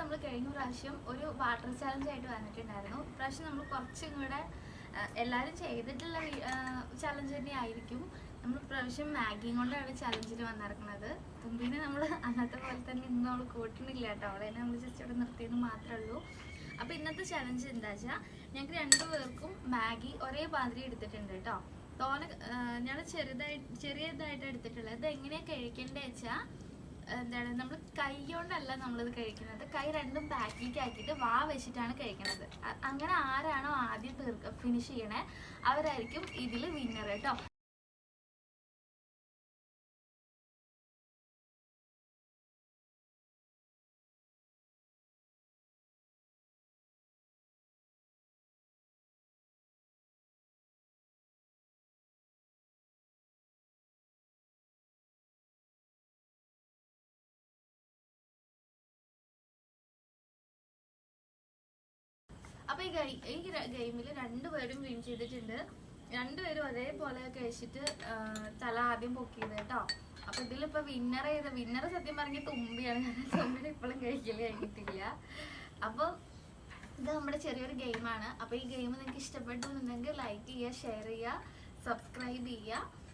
നമ്മൾ കഴിഞ്ഞ പ്രാവശ്യം ഒരു വാട്ടർ ചാലഞ്ച് ആയിട്ട് വന്നിട്ടുണ്ടായിരുന്നു. ഇപ്രാവശ്യം നമ്മൾ കുറച്ചും കൂടെ എല്ലാവരും ചെയ്തിട്ടുള്ള ചലഞ്ച് തന്നെ ആയിരിക്കും. നമ്മൾ പ്രാവശ്യം മാഗി കൊണ്ടാണ് ചലഞ്ചിൽ വന്നിറക്കുന്നത്. തുമ്പിനെ നമ്മൾ അന്നത്തെ പോലെ തന്നെ ഇന്ന് നമ്മൾ കൂട്ടുന്നില്ല കേട്ടോ, അവളെ നമ്മൾ ജസ്റ്റ് ഇവിടെ നിർത്തിയെന്ന് മാത്രമേ ഉള്ളൂ. അപ്പോൾ ഇന്നത്തെ ചലഞ്ച് എന്താ വെച്ചാൽ ഞങ്ങൾക്ക് രണ്ടുപേർക്കും മാഗി ഒരേ മാതിരി എടുത്തിട്ടുണ്ട് കേട്ടോ. ഞാൻ ചെറിയതായിട്ട് എടുത്തിട്ടുള്ളത്. ഇത് എങ്ങനെയാണ് കഴിക്കേണ്ടത് വെച്ചാൽ എന്താണ്, നമ്മൾ കൈ കൊണ്ടല്ല നമ്മളിത് കഴിക്കുന്നത്. കൈ രണ്ടും പാക്കിലേക്ക് ആക്കിയിട്ട് വാ വെച്ചിട്ടാണ് കഴിക്കുന്നത്. അങ്ങനെ ആരാണോ ആദ്യം ഫിനിഷ് ചെയ്യണേ അവരായിരിക്കും ഇതിൽ വിന്നർ കേട്ടോ. അപ്പൊ ഈ ഗെയിമിൽ രണ്ടുപേരും വിൻ ചെയ്തിട്ടുണ്ട്. രണ്ടുപേരും ഒരേപോലെ കഴിച്ചിട്ട് തല ആദ്യം പൊക്കിയത് കേട്ടോ. അപ്പൊ ഇതിലിപ്പോ വിന്നർ സത്യം പറഞ്ഞ തുമ്പിയാണ്. തുമ്പിനെ ഇപ്പോഴും കഴിക്കല് കഴിഞ്ഞിട്ടില്ല. അപ്പൊ ഇത് നമ്മുടെ ചെറിയൊരു ഗെയിമാണ്. അപ്പൊ ഈ ഗെയിം നിങ്ങൾക്ക് ഇഷ്ടപ്പെട്ടു എന്നുണ്ടെങ്കിൽ ലൈക്ക് ചെയ്യുക, ഷെയർ ചെയ്യുക, സബ്സ്ക്രൈബ് ചെയ്യുക.